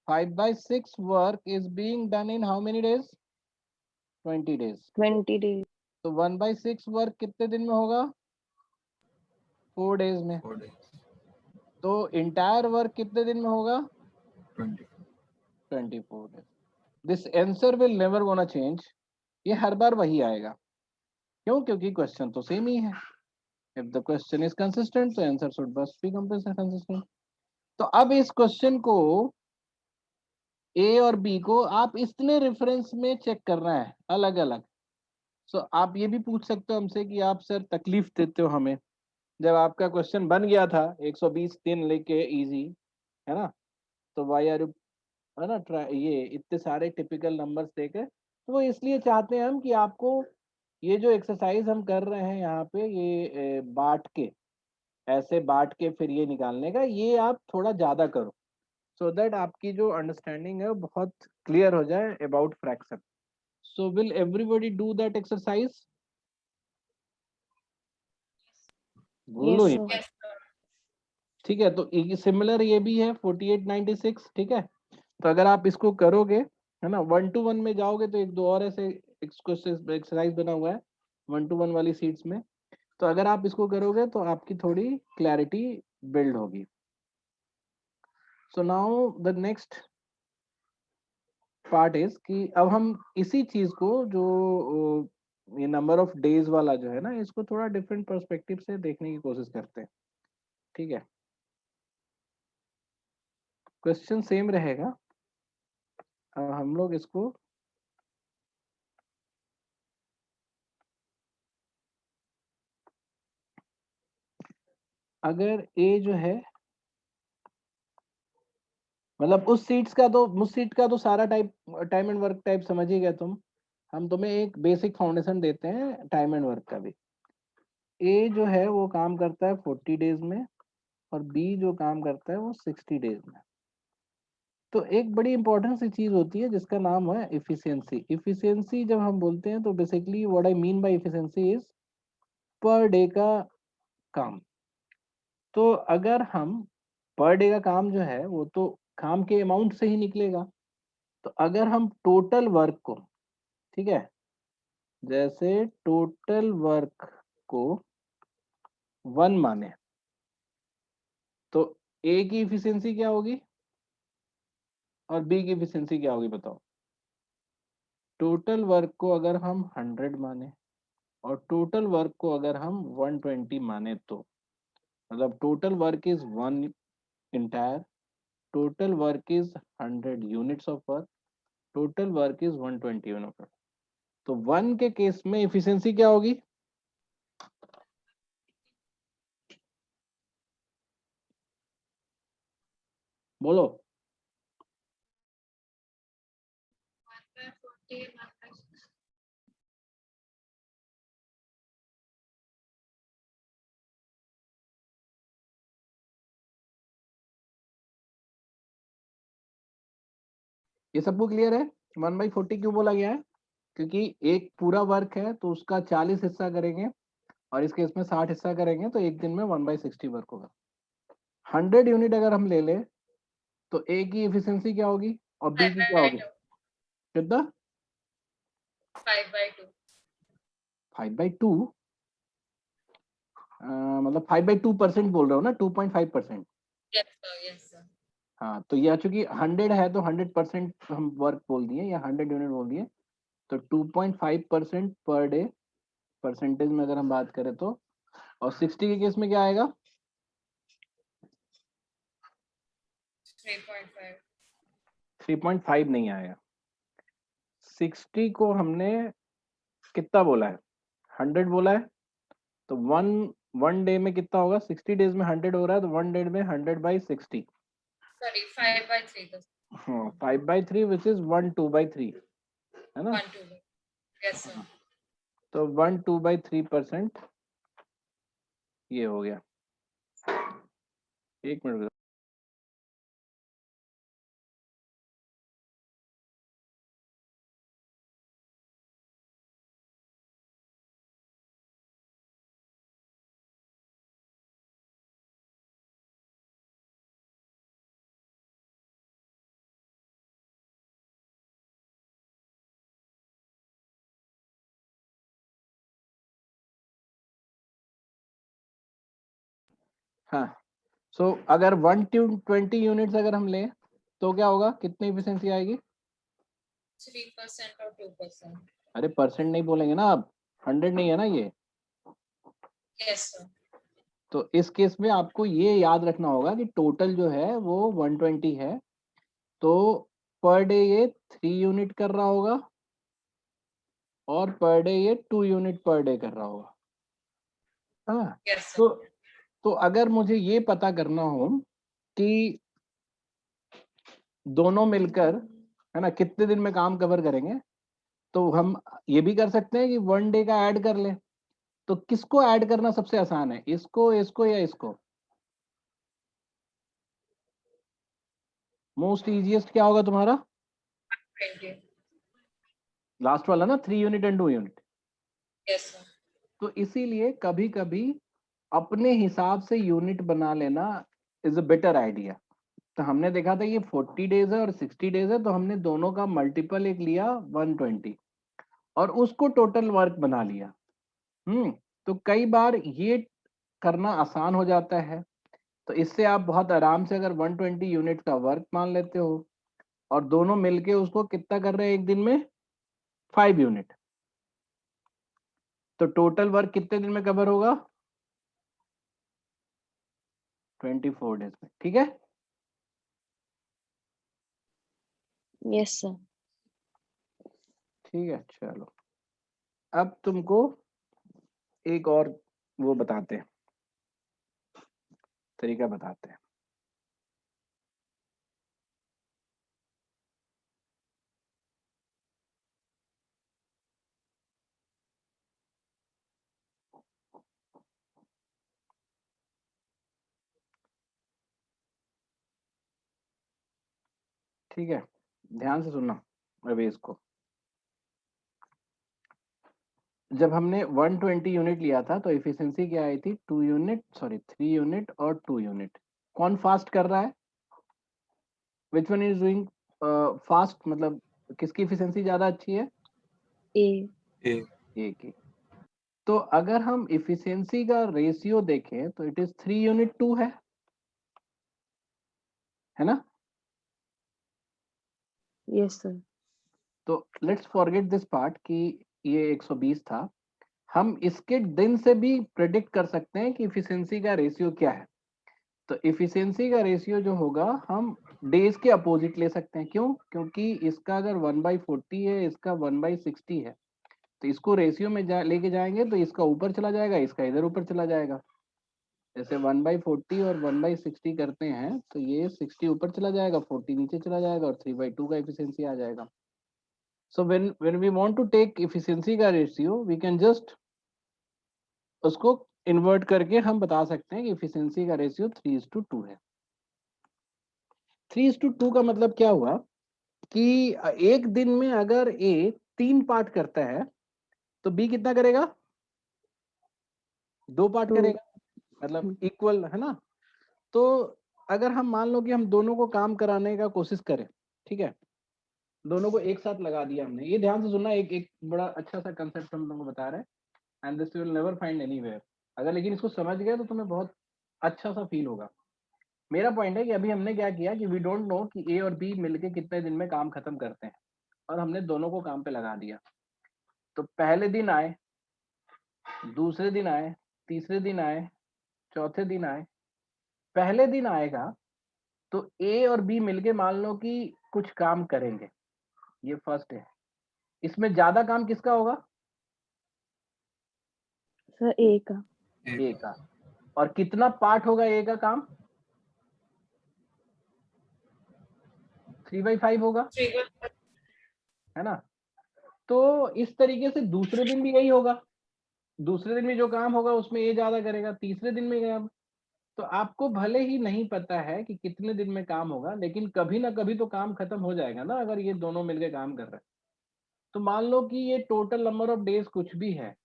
5/6 work is being done in how many days, 20 days। 20 days तो 1/6 वर्क कितने दिन में होगा, 4 डेज में। 4 days. तो इंटायर वर्क कितने दिन में होगा, 20. 24 days. This answer will never gonna change. ये हर बार वही आएगा, क्यों, क्योंकि क्वेश्चन तो सेम ही है। If the question is consistent तो आंसर शुड बस बी कंसिस्टेंट। तो अब इस क्वेश्चन को ए और बी को आप इतने रेफरेंस में चेक करना है अलग अलग। सो आप ये भी पूछ सकते हो हमसे कि आप सर तकलीफ देते हो हमें, जब आपका क्वेश्चन बन गया था 120 दिन लेके इजी, है ना, तो वाई आर यू, है ना, ये इतने सारे टिपिकल नंबर्स देके। तो वो इसलिए चाहते हैं हम कि आपको ये जो एक्सरसाइज हम कर रहे हैं यहाँ पे, ये बांट के, ऐसे बांट के फिर ये निकालने का, ये आप थोड़ा ज्यादा करो, सो दैट आपकी जो अंडरस्टैंडिंग है वो बहुत क्लियर हो जाए about fraction. So will everybody do that exercise, बोलो yes ही। sir Yes, sir. ठीक है, तो सिमिलर ये भी है 4896, ठीक है। तो अगर आप इसको करोगे, है ना, 1-to-1 में जाओगे तो एक दो और ऐसे एक्सरसाइज बना हुआ है 1-to-1 वाली सीट्स में। तो अगर आप इसको करोगे तो आपकी थोड़ी क्लैरिटी बिल्ड होगी। So now the next part is कि अब हम इसी चीज को जो ये नंबर ऑफ डेज वाला जो है ना, इसको थोड़ा डिफरेंट पर्सपेक्टिव से देखने की कोशिश करते हैं, ठीक है। क्वेश्चन सेम रहेगा, अब हम लोग इसको अगर ए जो है मतलब उस सीट का तो सारा टाइम एंड वर्क टाइप समझ ही गए तुम। हम तुम्हें एक बेसिक फाउंडेशन देते हैं टाइम एंड वर्क का भी। ए जो है वो काम करता है 40 डेज में, और बी जो काम करता है वो 60 डेज में। तो एक बड़ी इंपॉर्टेंट सी चीज होती है जिसका नाम है इफिशियंसी। इफिशियंसी जब हम बोलते हैं तो basically what I mean by efficiency is per day का काम। तो अगर हम पर डे का काम जो है वो तो काम के अमाउंट से ही निकलेगा। तो अगर हम टोटल वर्क को, ठीक है, जैसे टोटल वर्क को 1 माने, तो ए की इफिशियंसी क्या होगी और बी की इफिशियंसी क्या होगी बताओ। टोटल वर्क को अगर हम 100 माने और टोटल वर्क को अगर हम 120 माने, तो मतलब total work is 1 entire, total work is 100 units of work, total work is 120 unit of work. तो 1 के केस में इफिशियंसी क्या होगी? बोलो। 1/40, 1/60. ये सबको क्लियर है 1/40 क्यों बोला गया है? क्योंकि एक पूरा वर्क है तो उसका 40 हिस्सा करेंगे और इस केस में 60 हिस्सा करेंगे, तो एक दिन में 1/60 वर्क होगा। 100 यूनिट अगर हम ले लें तो ए की एफिशिएंसी क्या होगी और बी की क्या होगी? 5/2. कितना? 5/2. 5/2? मतलब 5/2% बोल रहे हो ना, 2.5%। Yes, sir. Yes, sir. हाँ, तो यह चूंकि 100 है तो 100% हम वर्क बोल दिए या 100 यूनिट बोल दिए, तो 2.5% पर डे परसेंटेज में अगर हम बात करें तो। और 60 के केस में क्या आएगा? 3.5. 3.5 नहीं आएगा। 60 को हमने कितना बोला है? 100 बोला है, तो वन डे में कितना होगा? 60 डेज में 100 हो रहा है, तो 1 डे में 100/60। Sorry, 5/3. हाँ, 5/3 विच इज 1/2/3, है ना? 1/2. Yes, sir. तो 1/2/3% ये हो गया। एक मिनट रुको। हाँ, सो अगर 120 यूनिट्स अगर हम लें तो क्या होगा? कितनी इफिशियंसी आएगी? 3% or 2%. अरे परसेंट नहीं बोलेंगे ना आप, 100 नहीं है ना ये। Yes, sir. तो इस केस में आपको ये याद रखना होगा कि टोटल जो है वो 120 है, तो पर डे ये 3 यूनिट कर रहा होगा और पर डे ये 2 यूनिट पर डे कर रहा होगा। हाँ, Yes, sir. तो अगर मुझे ये पता करना हो कि दोनों मिलकर, है ना, कितने दिन में काम कवर करेंगे, तो हम ये भी कर सकते हैं कि 1 डे का ऐड कर लें। तो किसको ऐड करना सबसे आसान है, इसको, इसको या इसको? मोस्ट इजीएस्ट क्या होगा तुम्हारा? 20. लास्ट वाला ना, 3 unit and 2 unit. Yes, sir. तो इसीलिए कभी कभी अपने हिसाब से यूनिट बना लेना इज अ बेटर आइडिया। तो हमने देखा था ये 40 डेज है और 60 डेज है, तो हमने दोनों का मल्टीपल एक लिया 120 और उसको टोटल वर्क बना लिया। तो कई बार ये करना आसान हो जाता है। तो इससे आप बहुत आराम से अगर 120 यूनिट का वर्क मान लेते हो और दोनों मिलके उसको कितना कर रहे हैं एक दिन में? 5 यूनिट। तो टोटल वर्क कितने दिन में कवर होगा? 24 डेज में। ठीक है? Yes sir. ठीक है, चलो अब तुमको एक और वो बताते हैं, तरीका बताते हैं। ठीक है, ध्यान से सुनना अभी इसको। जब हमने 120 यूनिट लिया था तो एफिशिएंसी क्या आई थी? 2 यूनिट, सॉरी 3 यूनिट और 2 यूनिट। कौन फास्ट कर रहा है? Which one is doing fast, मतलब किसकी एफिशिएंसी ज्यादा अच्छी है? ए। A. ए की। तो अगर हम एफिशिएंसी का रेशियो देखें तो इट इज 3 यूनिट 2 है ना? Yes sir. तो लेट्स फॉरगेट दिस पार्ट कि ये 120 था। हम इसके दिन से भी प्रेडिक्ट कर सकते हैं कि एफिशिएंसी का रेशियो क्या है। तो एफिशिएंसी का रेशियो जो होगा हम डेज के अपोजिट ले सकते हैं। क्यों? क्योंकि इसका अगर 1/40 है, इसका 1/60 है, तो इसको रेशियो में लेके जाएंगे तो इसका ऊपर चला जाएगा, इसका इधर ऊपर चला जाएगा। जैसे 1/40 और 1/60 करते हैं तो ये 60 ऊपर चला जाएगा, 40 नीचे चला जाएगा और 3/2 का एफिशिएंसी आ जाएगा। So when we want to take efficiency का रेशियो, we can just उसको इन्वर्ट करके हम बता सकते हैं कि एफिशिएंसी का रेशियो 3:2 है। 3:2 का मतलब क्या हुआ कि एक दिन में अगर ए 3 पार्ट करता है तो बी कितना करेगा? 2 पार्ट 2। करेगा, मतलब इक्वल है ना? तो अगर हम मान लो कि हम दोनों को काम कराने का कोशिश करें, ठीक है, दोनों को एक साथ लगा दिया हमने। ये ध्यान से सुनना, एक एक बड़ा अच्छा सा कंसेप्ट हम लोगों को बता रहे हैं, and this you will never find anywhere. अगर लेकिन इसको समझ गए तो तुम्हें बहुत अच्छा सा फील होगा। मेरा पॉइंट है कि अभी हमने क्या किया कि वी डोंट नो कि ए और बी मिलके कितने दिन में काम खत्म करते हैं, और हमने दोनों को काम पे लगा दिया। तो पहले दिन आए, दूसरे दिन आए, तीसरे दिन आए, चौथे दिन आए। पहले दिन आएगा तो ए और बी मिलके मान लो कि कुछ काम करेंगे, ये फर्स्ट है। इसमें ज्यादा काम किसका होगा? सर ए का। A. ए का। और कितना पार्ट होगा ए का काम? 3/5 होगा, 3/5. है ना? तो इस तरीके से दूसरे दिन भी यही होगा। दूसरे दिन में जो काम होगा उसमें ए ज्यादा करेगा, तीसरे दिन में गया। तो आपको भले ही नहीं पता है कि कितने दिन में काम होगा, लेकिन कभी ना कभी तो काम खत्म हो जाएगा ना, अगर ये दोनों मिलके काम कर रहे हैं। तो मान लो कि ये टोटल नंबर ऑफ डेज कुछ भी है,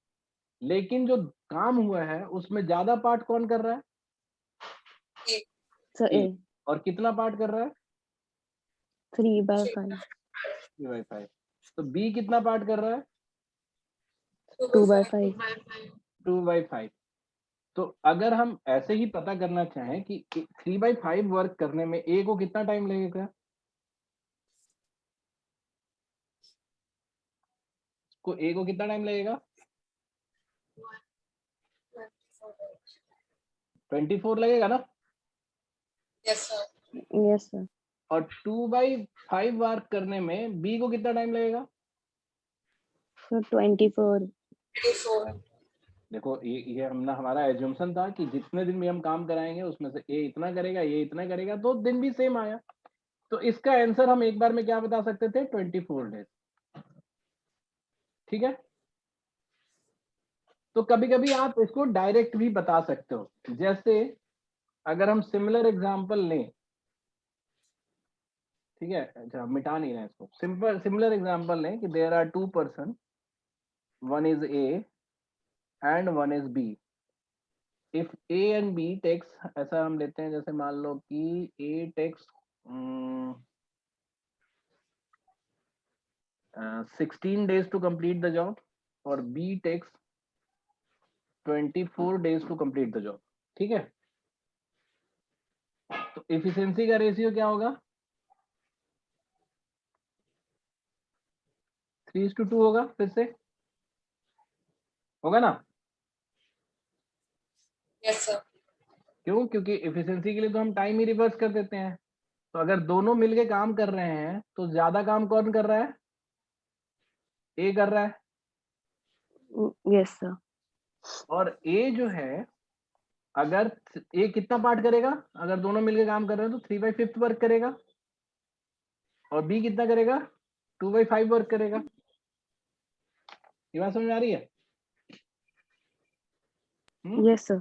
लेकिन जो काम हुआ है उसमें ज्यादा पार्ट कौन कर रहा है? सर ए। ए। और कितना पार्ट कर रहा है? 3/5। 3/5। तो बी कितना पार्ट कर रहा है? 2/5। 2/5। तो अगर हम ऐसे ही पता करना चाहें कि 3/5 वर्क करने में ए को कितना टाइम लगेगा, को ए को कितना टाइम लगेगा? 24 लगेगा ना? Yes, sir. Yes sir. और 2/5 वर्क करने में बी को कितना टाइम लगेगा? सर 24। 24. देखो ये हमने हमारा एज्यूम्पशन था कि जितने दिन भी हम काम कराएंगे उसमें से ए इतना करेगा, ये इतना करेगा, तो दिन भी सेम आया। तो इसका आंसर हम एक बार में क्या बता सकते थे? 24 डेज। ठीक है। तो कभी कभी आप इसको डायरेक्ट भी बता सकते हो। जैसे अगर हम सिमिलर एग्जांपल लें, ठीक है, अच्छा मिटा नहीं रहे इसको, सिमिलर एग्जांपल लें कि there are 2 person, one is A and one is B. If A and B takes, ऐसा हम लेते हैं, जैसे मान लो कि A takes 16 days to complete the job और B takes 24 days to complete the job। ठीक है। तो एफिशिएंसी का रेशियो क्या होगा? 3:2 होगा। फिर से होगा ना? Yes, sir. क्यों? क्योंकि एफिशिएंसी के लिए तो हम टाइम ही रिवर्स कर देते हैं। तो अगर दोनों मिलके काम कर रहे हैं तो ज्यादा काम कौन कर रहा है? ए कर रहा है। Yes sir. और ए जो है, अगर ए कितना पार्ट करेगा? अगर दोनों मिलके काम कर रहे हैं तो 3/5 वर्क करेगा। और बी कितना करेगा? 2/5 वर्क करेगा। ये बात समझ में आ रही है? Yes sir.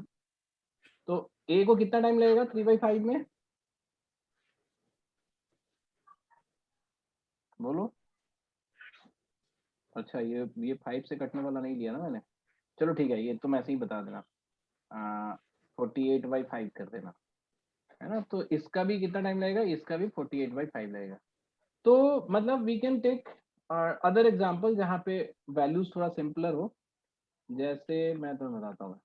तो ए को कितना टाइम लगेगा 3/5 में? बोलो। अच्छा ये 5 से कटने वाला नहीं लिया ना मैंने, चलो ठीक है, ये तुम ऐसे ही बता देना, 48/5 कर देना, है ना। तो इसका भी कितना टाइम लगेगा, इसका भी 48/5 लगेगा। तो मतलब we can take other example जहाँ पे वैल्यूज थोड़ा सिंपलर हो, जैसे मैं तुम्हें बताता हूँ।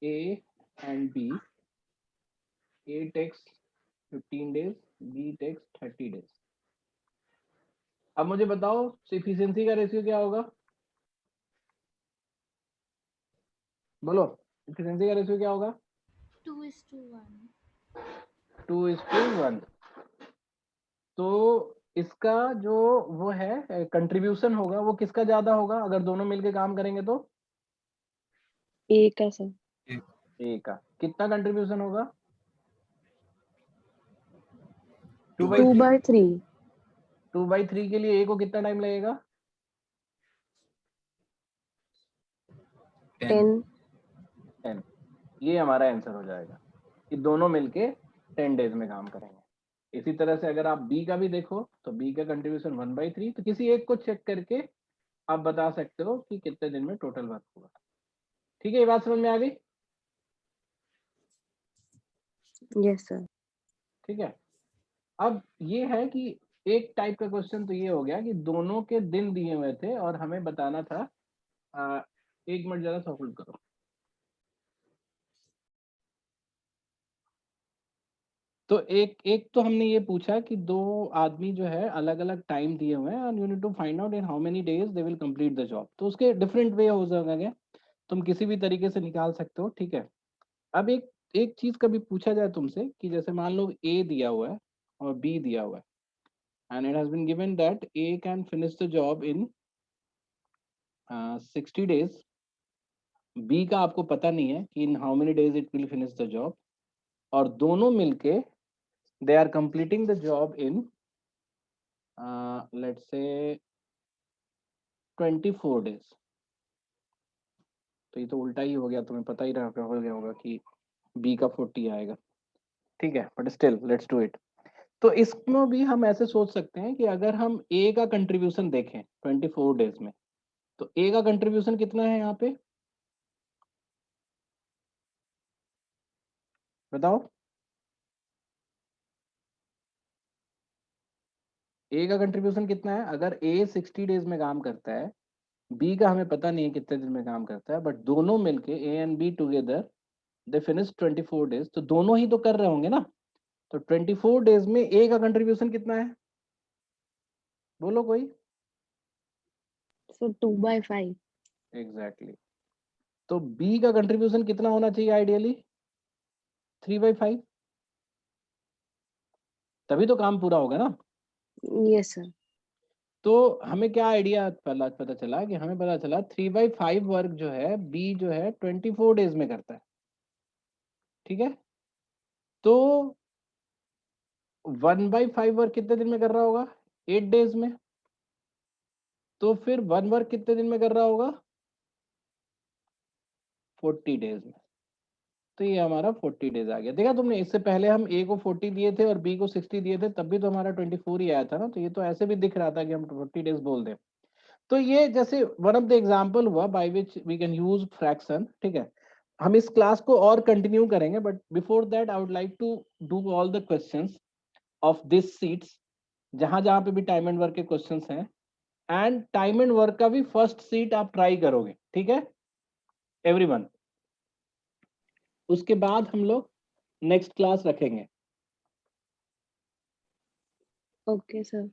A and B, A takes 15 days, B takes 30 days। अब मुझे बताओ इफिशियंसी का रेशियो क्या होगा, बोलो इफिशियंसी का रेशियो क्या होगा? 2:1। 2:1। तो इसका जो वो है कंट्रीब्यूशन होगा वो किसका ज्यादा होगा अगर दोनों मिलके काम करेंगे तो? ए का सर। ए का। कितना कंट्रीब्यूशन होगा? 2/3। 2/3 के लिए ए को कितना टाइम लगेगा? 10। 10। ये हमारा आंसर हो जाएगा कि दोनों मिलके 10 डेज में काम करेंगे। इसी तरह से अगर आप बी का भी देखो तो बी का कंट्रीब्यूशन 1/3, तो किसी एक को चेक करके आप बता सकते हो कि कितने दिन में टोटल वर्क होगा। ठीक है, ये बात समझ में आ गई? Yes sir. ठीक है, अब ये है कि एक टाइप का क्वेश्चन तो ये हो गया कि दोनों के दिन दिए हुए थे और हमें बताना था। 1 मिनट जरा सा होल्ड करो। तो एक तो हमने ये पूछा कि दो आदमी जो है अलग अलग टाइम दिए हुए हैं and you need to find out in how many days they will complete the job. तो उसके डिफरेंट वे हो जाएगा, तुम किसी भी तरीके से निकाल सकते हो। ठीक है, अब एक एक चीज कभी पूछा जाए तुमसे कि जैसे मान लो ए दिया हुआ है और बी दिया हुआ है and it has been given that A can finish the job in 60 days, B का आपको पता नहीं है कि in how many days it will finish the job, और दोनों मिलके they are completing the job in let's say 24 days. तो ये तो उल्टा ही हो गया, तुम्हें पता ही रहा हो गया होगा कि बी का 40 आएगा। ठीक है, but still let's do it. तो इसमें भी हम ऐसे सोच सकते हैं कि अगर हम ए का कंट्रीब्यूशन देखें 24 डेज में, तो ए का कंट्रीब्यूशन कितना है यहाँ पे बताओ? ए का कंट्रीब्यूशन कितना है? अगर ए 60 डेज में काम करता है, बी का हमें पता नहीं है कितने दिन में काम करता है, बट दोनों मिलके ए and be together they finish 24 days, तो दोनों ही तो कर रहे होंगे ना। तो 24 डेज में ए का कंट्रीब्यूशन कितना है, बोलो कोई? सर 2/5। एग्जैक्टली। तो बी का कंट्रीब्यूशन कितना होना चाहिए आइडियली? 3/5, तभी तो काम पूरा होगा ना। Yes sir. तो हमें क्या आइडिया पता चला कि हमें पता चला 3/5 वर्क जो है बी जो है 24 डेज में करता है। ठीक है, तो 1/5 वर्क कितने दिन में कर रहा होगा? 8 डेज में। तो फिर 1 वर्क कितने दिन में कर रहा होगा? 40 डेज में। तो ये हमारा 40 डेज आ गया। देखा तुमने, इससे पहले हम ए को 40 दिए थे और बी को 60 दिए थे, तब भी तो हमारा 24 ही आया था ना। तो ये तो ऐसे भी दिख रहा था कि हम 40 डेज बोल दें। तो ये जैसे वन ऑफ द एग्जाम्पल हुआ by which we can use fraction. ठीक है, हम इस क्लास को और कंटिन्यू करेंगे, but before that I would like to do all the questions of this sheets, जहां जहां पे भी टाइम एंड वर्क के क्वेश्चंस हैं, एंड टाइम एंड वर्क का भी फर्स्ट सीट आप ट्राई करोगे। ठीक है एवरीवन, उसके बाद हम लोग नेक्स्ट क्लास रखेंगे। Okay sir.